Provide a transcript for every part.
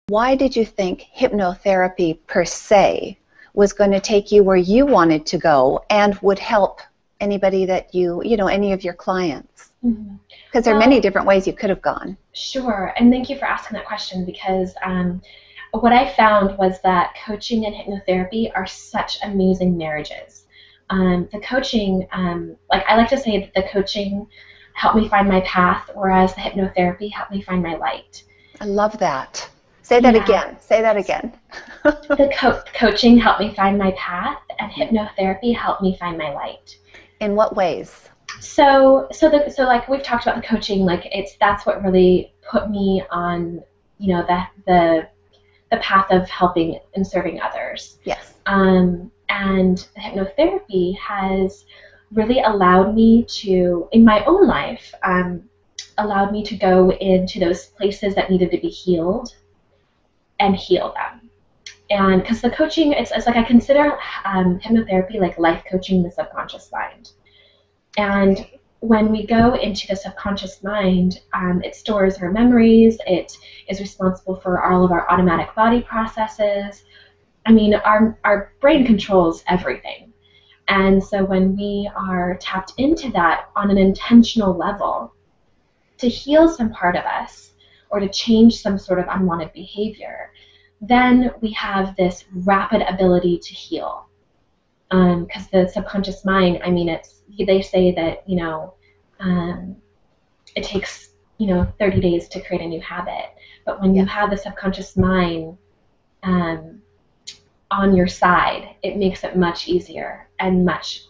Why did you think hypnotherapy per se was going to take you where you wanted to go and would help anybody that any of your clients? Because there are many different ways you could have gone. Sure, and thank you for asking that question, because what I found was that coaching and hypnotherapy are such amazing marriages. The coaching, I like to say that the coaching helped me find my path, whereas the hypnotherapy helped me find my light. I love that. Say that again. Say that again. The coaching helped me find my path, and hypnotherapy helped me find my light. In what ways? So like we've talked about the coaching, that's what really put me on, the path of helping and serving others. Yes. And hypnotherapy has really allowed me to, in my own life, allowed me to go into those places that needed to be healed and heal them. And because the coaching, it's like I consider hypnotherapy like life coaching the subconscious mind. And when we go into the subconscious mind, it stores our memories. It is responsible for all of our automatic body processes. I mean, our brain controls everything. And so when we are tapped into that on an intentional level to heal some part of us or to change some sort of unwanted behavior, then we have this rapid ability to heal. Because the subconscious mind, I mean, they say that, it takes, 30 days to create a new habit. But when you have the subconscious mind on your side, it makes it much easier and much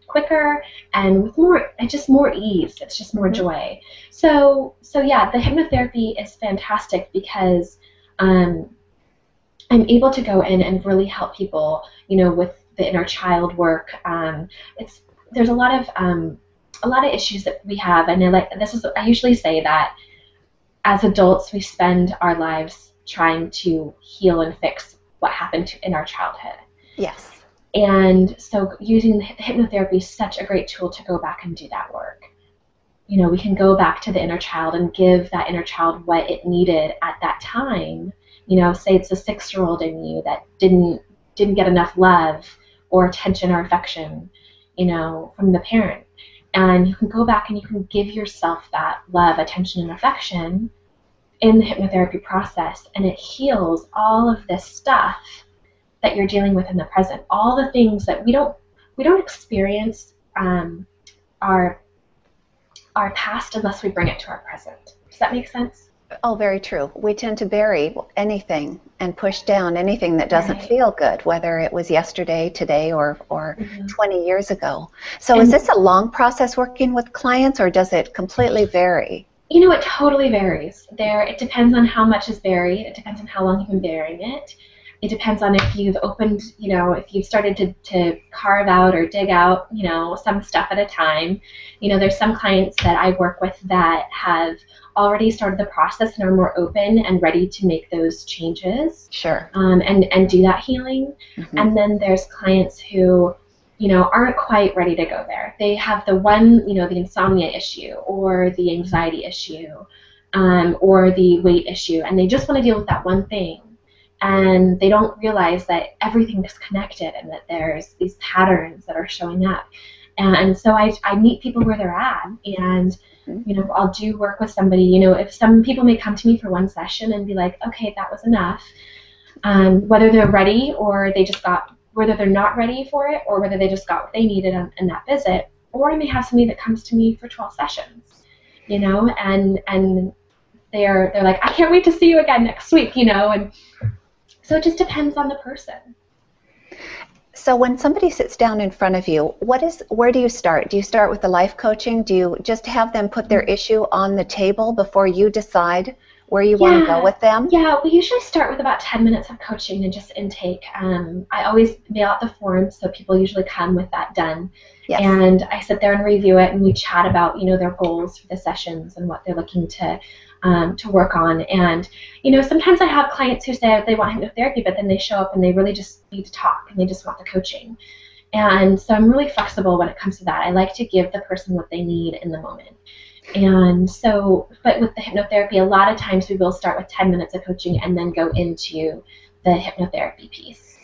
quicker and with more ease. It's just more joy. So yeah, the hypnotherapy is fantastic because I'm able to go in and really help people, with the inner child work. There's a lot of issues that we have, and I usually say that as adults we spend our lives trying to heal and fix what happened in our childhood. Yes. And so using hypnotherapy is such a great tool to go back and do that work. We can go back to the inner child and give that inner child what it needed at that time. Say it's a 6-year-old in you that didn't get enough love or attention or affection, from the parent. And you can go back and you can give yourself that love, attention, and affection in the hypnotherapy process, and it heals all of this stuff that you're dealing with in the present. All the things that we don't experience our past unless we bring it to our present. Does that make sense? Oh, very true. We tend to bury anything and push down anything that doesn't feel good, whether it was yesterday, today, or 20 years ago. So is this a long process working with clients, or does it completely vary? It totally varies. It depends on how much is buried. It depends on how long you've been burying it. It depends on if you've opened, if you've started to carve out or dig out, some stuff at a time. There's some clients that I work with that have already started the process and are more open and ready to make those changes. Sure. And do that healing. And then there's clients who, aren't quite ready to go there. They have the insomnia issue or the anxiety issue or the weight issue, and they just want to deal with that one thing. And they don't realize that everything is connected and that there's these patterns that are showing up. And so I meet people where they're at, and I'll do work with somebody. If some people may come to me for one session and be like, okay, that was enough, whether they're ready or whether they're not ready for it, or whether they just got what they needed in that visit, or I may have somebody that comes to me for 12 sessions, and they're like, I can't wait to see you again next week, and so it just depends on the person. So when somebody sits down in front of you, where do you start? Do you start with the life coaching? Do you just have them put their issue on the table before you decide where you want to go with them? Yeah, we usually start with about 10 minutes of coaching and just intake. I always mail out the forms, so people usually come with that done. Yes. And I sit there and review it, and we chat about, their goals for the sessions and what they're looking to work on. And, sometimes I have clients who say they want hypnotherapy, but then they show up and they really just need to talk and they just want the coaching. And so I'm really flexible when it comes to that. I like to give the person what they need in the moment. And so, but with the hypnotherapy, a lot of times we will start with 10 minutes of coaching and then go into the hypnotherapy piece.